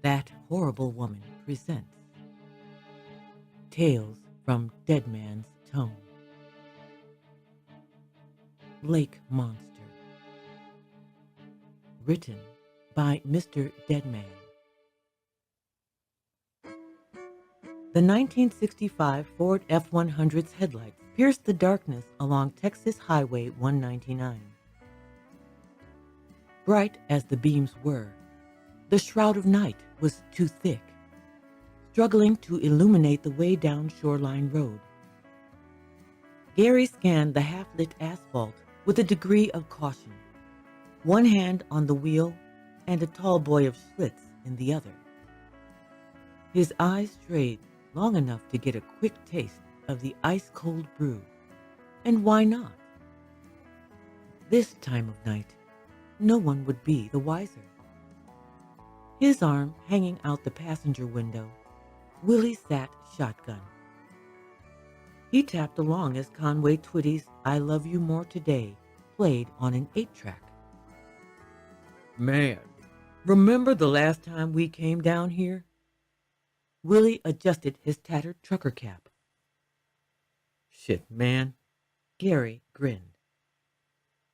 That Horrible Woman presents Tales from Deadman's Tome. Lake Monster. Written by Mr. Deadman. The 1965 Ford F-100's headlights pierced the darkness along Texas Highway 199. Bright as the beams were, the shroud of night was too thick, struggling to illuminate the way down Shoreline Road. Gary scanned the half-lit asphalt with a degree of caution, one hand on the wheel and a tall boy of Schlitz in the other. His eyes strayed long enough to get a quick taste of the ice-cold brew. And why not? This time of night, no one would be the wiser. His arm hanging out the passenger window, Willie sat shotgun. He tapped along as Conway Twitty's I Love You More Today played on an 8-track. Man, remember the last time we came down here? Willie adjusted his tattered trucker cap. Shit, man. Gary grinned.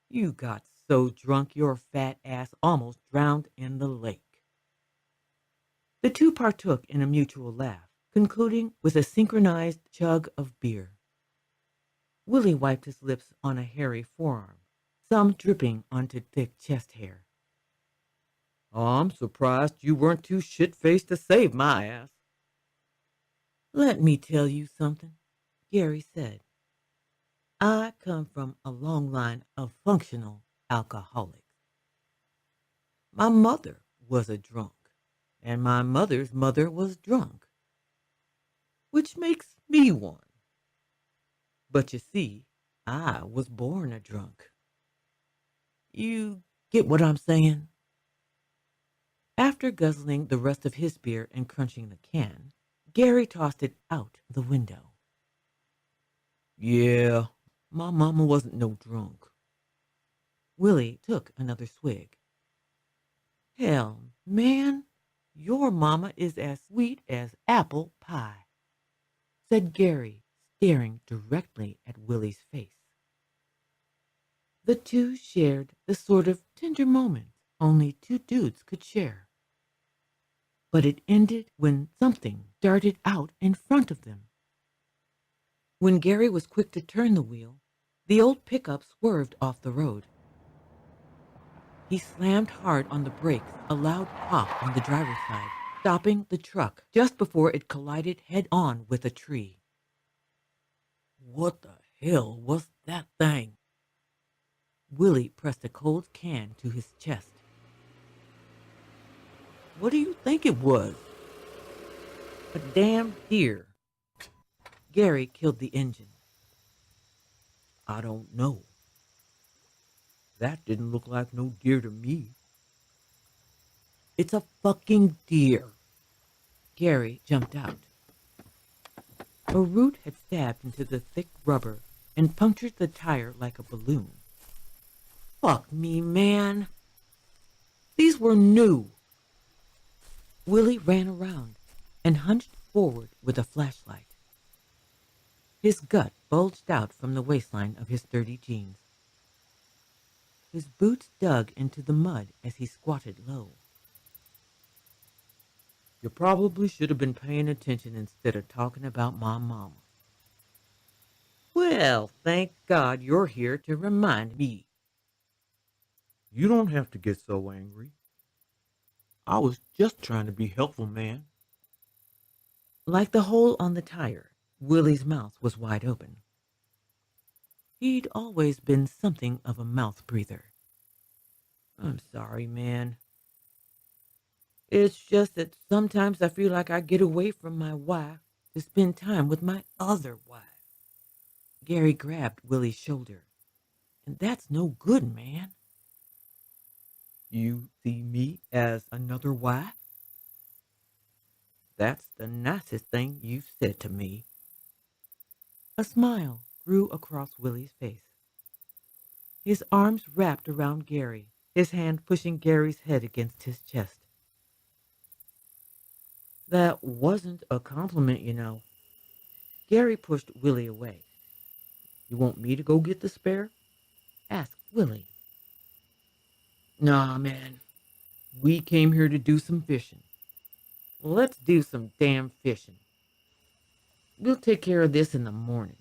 You got so drunk your fat ass almost drowned in the lake. The two partook in a mutual laugh, concluding with a synchronized chug of beer. Willie wiped his lips on a hairy forearm, some dripping onto thick chest hair. Oh, I'm surprised you weren't too shit-faced to save my ass. Let me tell you something, Gary said. I come from a long line of functional alcoholics. My mother was a drunk, and my mother's mother was drunk, which makes me one. But you see, I was born a drunk. You get what I'm saying? After guzzling the rest of his beer and crunching the can, Gary tossed it out the window. Yeah, my mama wasn't no drunk. Willie took another swig. Hell, man, your mama is as sweet as apple pie, said Gary, staring directly at Willie's face. The two shared the sort of tender moment only two dudes could share. But it ended when something darted out in front of them. When Gary was quick to turn the wheel, the old pickup swerved off the road. He slammed hard on the brakes, a loud pop on the driver's side, stopping the truck just before it collided head-on with a tree. What the hell was that thing? Willie pressed a cold can to his chest. What do you think it was? A damn deer. Gary killed the engine. I don't know. That didn't look like no deer to me. It's a fucking deer. Gary jumped out. A root had stabbed into the thick rubber and punctured the tire like a balloon. Fuck me, man. These were new. Willie ran around and hunched forward with a flashlight. His gut bulged out from the waistline of his dirty jeans. His boots dug into the mud as he squatted low. You probably should have been paying attention instead of talking about my mama. Well, thank God you're here to remind me. You don't have to get so angry. I was just trying to be helpful, man. Like the hole on the tire, Willie's mouth was wide open. He'd always been something of a mouth breather. I'm sorry, man. It's just that sometimes I feel like I get away from my wife to spend time with my other wife. Gary grabbed Willie's shoulder. And that's no good, man. You see me as another wife? That's the nicest thing you've said to me. A smile grew across Willie's face. His arms wrapped around Gary, his hand pushing Gary's head against his chest. That wasn't a compliment, you know. Gary pushed Willie away. You want me to go get the spare? Asked Willie. Nah, man. We came here to do some fishing. Let's do some damn fishing. We'll take care of this in the morning.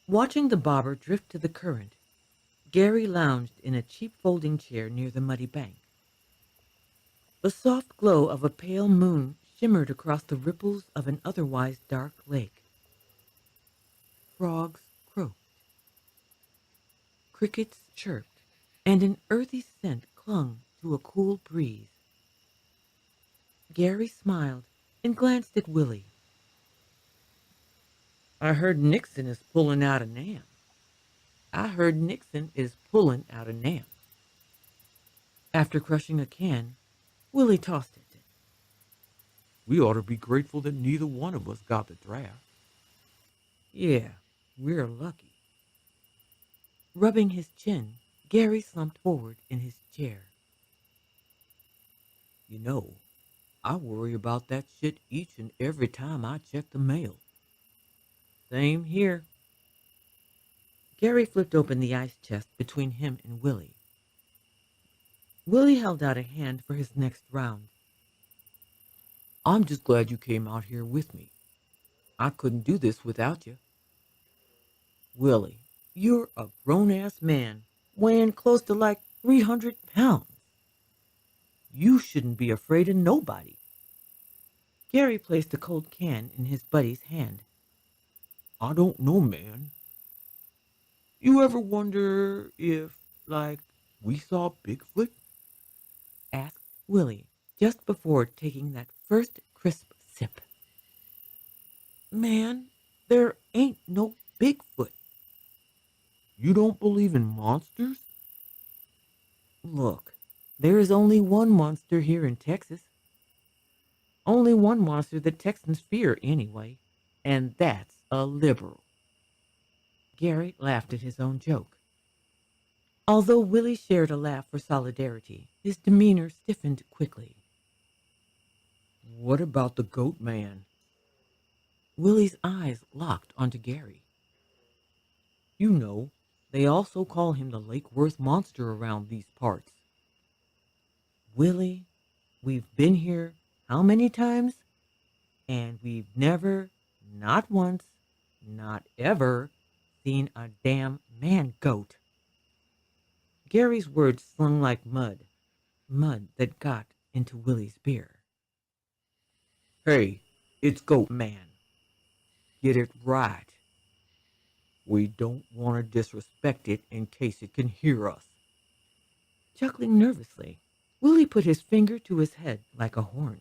Watching the bobber drift to the current, Gary lounged in a cheap folding chair near the muddy bank. The soft glow of a pale moon shimmered across the ripples of an otherwise dark lake. Frogs croaked, crickets chirped, and an earthy scent clung to a cool breeze. Gary smiled and glanced at Willie. I heard Nixon is pulling out of Nam. I heard Nixon is pulling out of Nam. After crushing a can, Willie tossed it. We ought to be grateful that neither one of us got the draft. Yeah, we're lucky. Rubbing his chin, Gary slumped forward in his chair. You know, I worry about that shit each and every time I check the mail. Same here. Gary flipped open the ice chest between him and Willie. Willie held out a hand for his next round. I'm just glad you came out here with me. I couldn't do this without you. Willie, you're a grown-ass man, weighing close to like 300 pounds. You shouldn't be afraid of nobody. Gary placed a cold can in his buddy's hand. I don't know, man. You ever wonder if, like, we saw Bigfoot? Asked Willie just before taking that first crisp sip. Man, there ain't no Bigfoot. You don't believe in monsters? Look, there is only one monster here in Texas. Only one monster that Texans fear anyway, and that's a liberal. Gary laughed at his own joke. Although Willie shared a laugh for solidarity, his demeanor stiffened quickly. What about the goat man? Willie's eyes locked onto Gary. You know, they also call him the Lake Worth monster around these parts. Willie, we've been here how many times? And we've never, not once, not ever, seen a damn man-goat. Gary's words slung like mud, mud that got into Willie's beer. Hey, it's Goat Man. Get it right. We don't want to disrespect it in case it can hear us. Chuckling nervously, Willie put his finger to his head like a horn.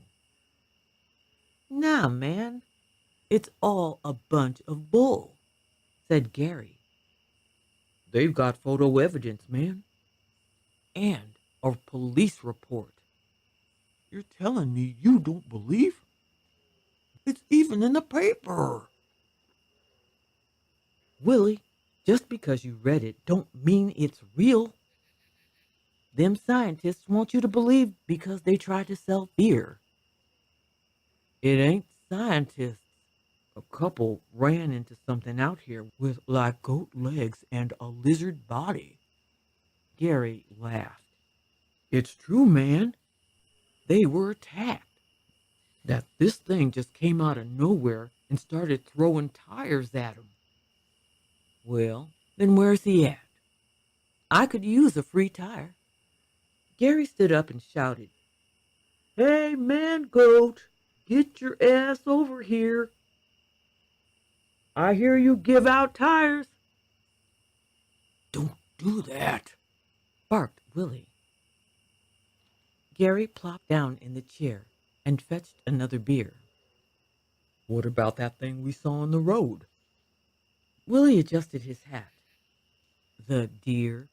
Nah, man, it's all a bunch of bull, said Gary. They've got photo evidence, man. And a police report. You're telling me you don't believe? It's even in the paper. Willie, just because you read it don't mean it's real. Them scientists want you to believe because they try to sell fear. It ain't scientists. A couple ran into something out here with like goat legs and a lizard body. Gary laughed. It's true, man. They were attacked. That this thing just came out of nowhere and started throwing tires at them. Well, then where's he at? I could use a free tire. Gary stood up and shouted, Hey, man goat, get your ass over here. I hear you give out tires. Don't do that, barked Willie. Gary plopped down in the chair and fetched another beer. What about that thing we saw on the road? Willie adjusted his hat. The deer.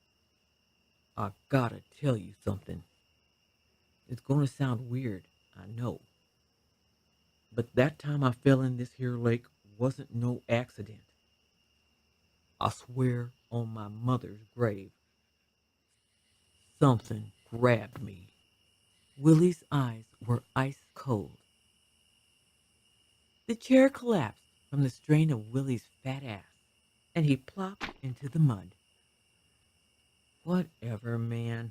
I gotta tell you something. It's gonna sound weird, I know. But that time I fell in this here lake wasn't no accident. I swear on my mother's grave. Something grabbed me. Willie's eyes were ice cold. The chair collapsed from the strain of Willie's fat ass, and he plopped into the mud. Whatever, man.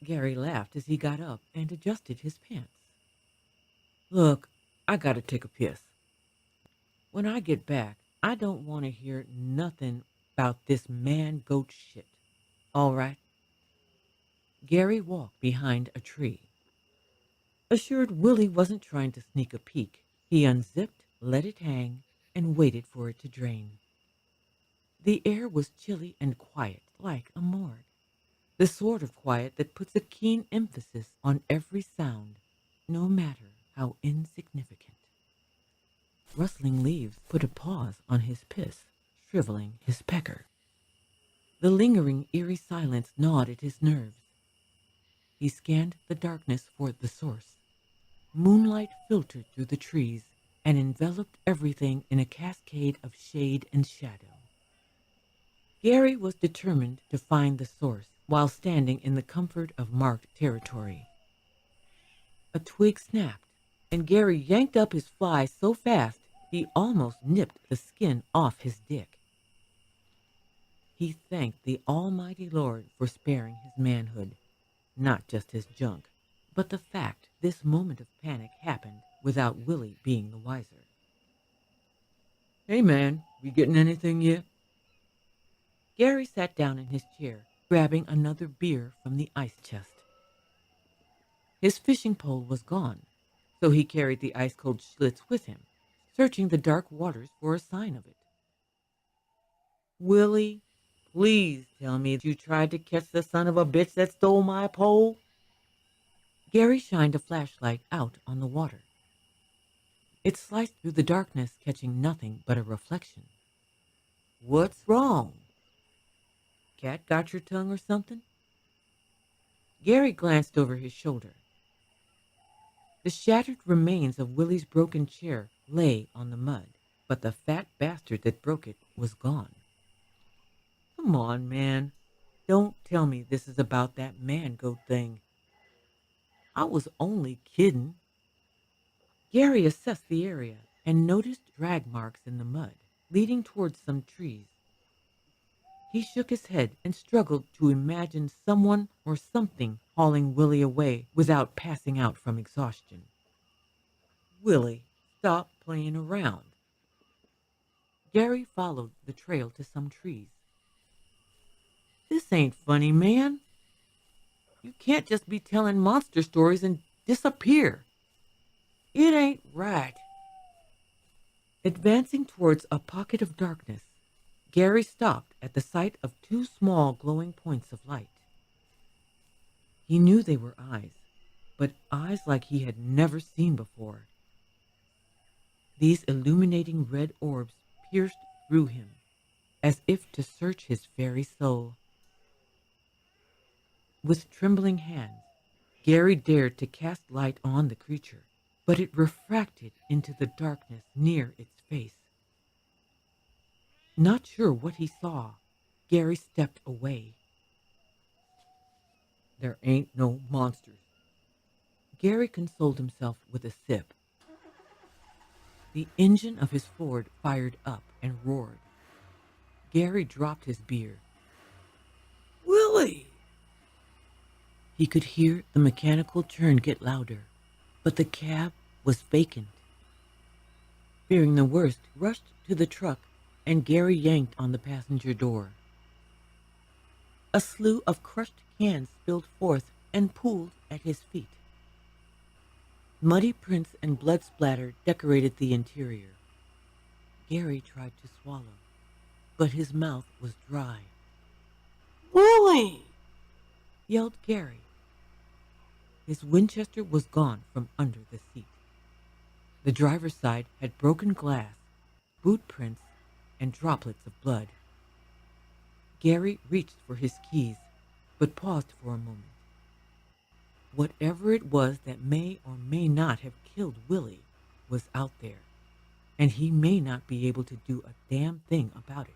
Gary laughed as he got up and adjusted his pants. Look, I gotta take a piss. When I get back, I don't want to hear nothing about this man-goat shit. All right? Gary walked behind a tree. Assured Willie wasn't trying to sneak a peek, he unzipped, let it hang, and waited for it to drain. The air was chilly and quiet, like a morgue. The sort of quiet that puts a keen emphasis on every sound, no matter how insignificant. Rustling leaves put a pause on his piss, shriveling his pecker. The lingering, eerie silence gnawed at his nerves. He scanned the darkness for the source. Moonlight filtered through the trees and enveloped everything in a cascade of shade and shadow. Gary was determined to find the source while standing in the comfort of marked territory. A twig snapped, and Gary yanked up his fly so fast he almost nipped the skin off his dick. He thanked the Almighty Lord for sparing his manhood, not just his junk, but the fact this moment of panic happened without Willie being the wiser. Hey man, we getting anything yet? Gary sat down in his chair, grabbing another beer from the ice chest. His fishing pole was gone, so he carried the ice-cold Schlitz with him, searching the dark waters for a sign of it. Willie, please tell me you tried to catch the son of a bitch that stole my pole. Gary shined a flashlight out on the water. It sliced through the darkness, catching nothing but a reflection. What's wrong? Cat got your tongue or something? Gary glanced over his shoulder. The shattered remains of Willie's broken chair lay on the mud, but the fat bastard that broke it was gone. Come on, man. Don't tell me this is about that man-goat thing. I was only kidding. Gary assessed the area and noticed drag marks in the mud, leading towards some trees. He shook his head and struggled to imagine someone or something hauling Willie away without passing out from exhaustion. Willie, stop playing around. Gary followed the trail to some trees. This ain't funny, man. You can't just be telling monster stories and disappear. It ain't right. Advancing towards a pocket of darkness, Gary stopped at the sight of two small glowing points of light. He knew they were eyes, but eyes like he had never seen before. These illuminating red orbs pierced through him, as if to search his very soul. With trembling hands, Gary dared to cast light on the creature, but it refracted into the darkness near its face. Not sure what he saw, Gary stepped away. There ain't no monsters. Gary consoled himself with a sip. The engine of his Ford fired up and roared. Gary dropped his beer. Willie! He could hear the mechanical churn get louder, but the cab was vacant. Fearing the worst, rushed to the truck, and Gary yanked on the passenger door. A slew of crushed cans spilled forth and pooled at his feet. Muddy prints and blood splatter decorated the interior. Gary tried to swallow, but his mouth was dry. Willie! Yelled Gary. His Winchester was gone from under the seat. The driver's side had broken glass, boot prints, and droplets of blood. Gary reached for his keys, but paused for a moment. Whatever it was that may or may not have killed Willie was out there, and he may not be able to do a damn thing about it.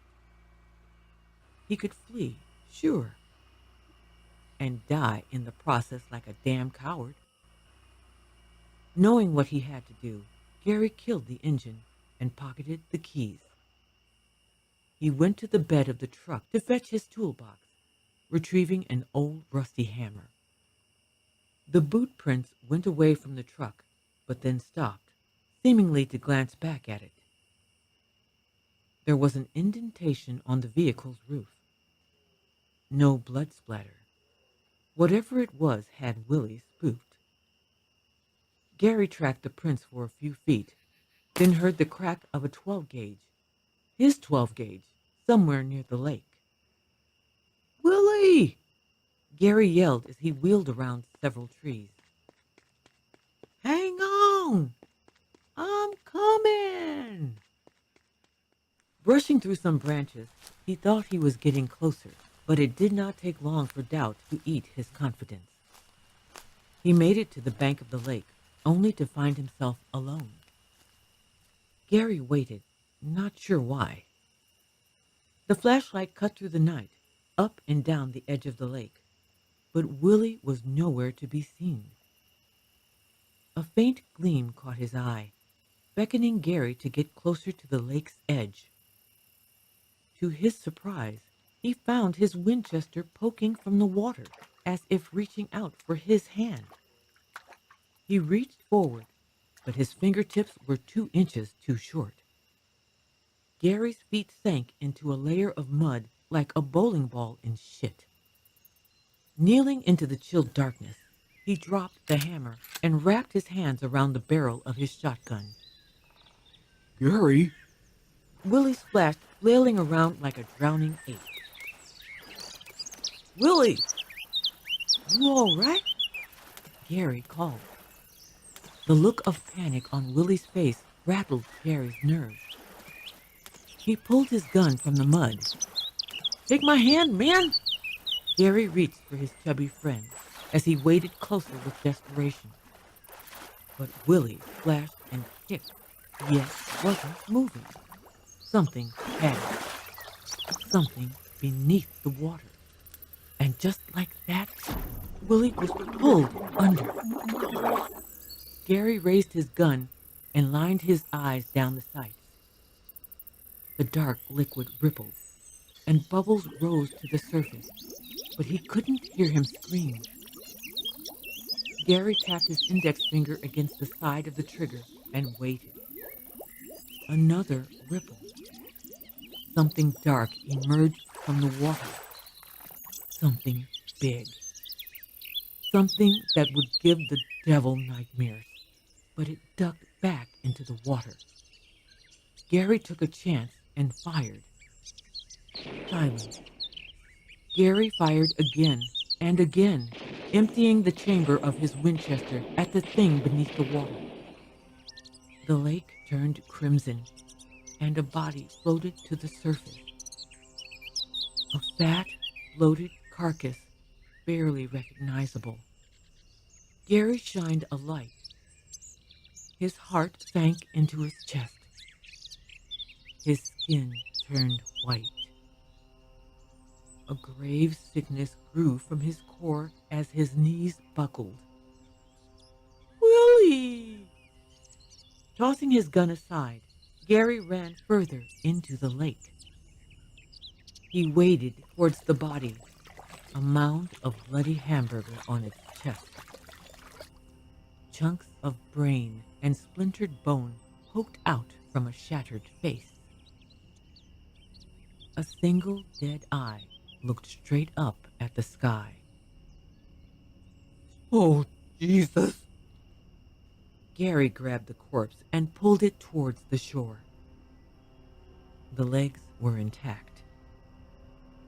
He could flee, sure, and die in the process like a damn coward. Knowing what he had to do, Gary killed the engine and pocketed the keys. He went to the bed of the truck to fetch his toolbox, retrieving an old rusty hammer. The boot prints went away from the truck, but then stopped, seemingly to glance back at it. There was an indentation on the vehicle's roof. No blood splatter. Whatever it was had Willie spooked. Gary tracked the prints for a few feet, then heard the crack of a 12-gauge, his 12-gauge, somewhere near the lake. "Willie!" Gary yelled as he wheeled around several trees. "Hang on! I'm coming!" Brushing through some branches, he thought he was getting closer, but it did not take long for doubt to eat his confidence. He made it to the bank of the lake, only to find himself alone. Gary waited, not sure why. The flashlight cut through the night, up and down the edge of the lake, but Willie was nowhere to be seen. A faint gleam caught his eye, beckoning Gary to get closer to the lake's edge. To his surprise, he found his Winchester poking from the water, as if reaching out for his hand. He reached forward, but his fingertips were 2 inches too short. Gary's feet sank into a layer of mud like a bowling ball in shit. Kneeling into the chilled darkness, he dropped the hammer and wrapped his hands around the barrel of his shotgun. "Gary!" Willie splashed, flailing around like a drowning ape. "Willie! You all right?" Gary called. The look of panic on Willie's face rattled Gary's nerves. He pulled his gun from the mud. "Take my hand, man!" Gary reached for his chubby friend as he waded closer with desperation. But Willie flashed and kicked, yet wasn't moving. Something had him. Something beneath the water. And just like that, Willie was pulled under. Gary raised his gun and lined his eyes down the sights. The dark liquid rippled, and bubbles rose to the surface, but he couldn't hear him scream. Gary tapped his index finger against the side of the trigger and waited. Another ripple. Something dark emerged from the water. Something big. Something that would give the devil nightmares, but it ducked back into the water. Gary took a chance and fired. Silence. Gary fired again and again, emptying the chamber of his Winchester at the thing beneath the water. The lake turned crimson, and a body floated to the surface. A fat, bloated carcass, barely recognizable. Gary shined a light. His heart sank into his chest. His skin turned white. A grave sickness grew from his core as his knees buckled. "Willie!" Tossing his gun aside, Gary ran further into the lake. He waded towards the body, a mound of bloody hamburger on its chest. Chunks of brain and splintered bone poked out from a shattered face. A single dead eye looked straight up at the sky. "Oh, Jesus!" Gary grabbed the corpse and pulled it towards the shore. The legs were intact.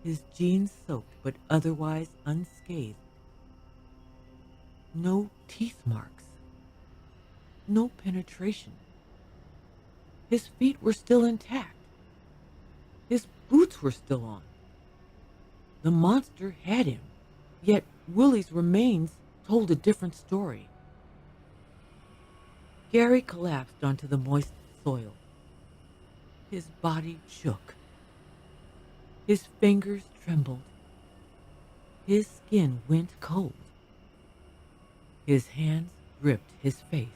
His jeans soaked but otherwise unscathed. No teeth marks. No penetration. His feet were still intact. His boots were still on. The monster had him, yet Willie's remains told a different story. Gary collapsed onto the moist soil. His body shook. His fingers trembled. His skin went cold. His hands gripped his face.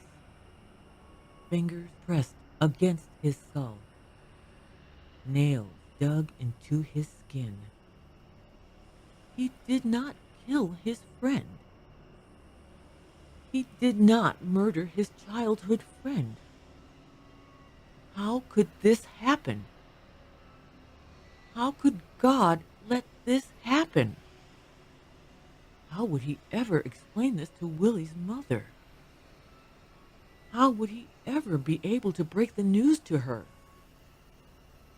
Fingers pressed against his skull. Nails dug into his skin. He did not kill his friend. He did not murder his childhood friend. How could this happen? How could God let this happen? How would he ever explain this to Willie's mother? How would he ever be able to break the news to her?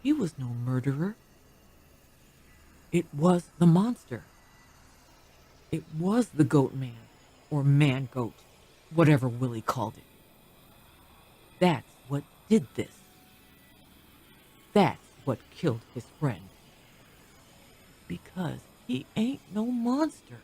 He was no murderer. It was the monster. It was the goat man, or man goat, whatever Willie called it. That's what did this. That's what killed his friend. Because he ain't no monster.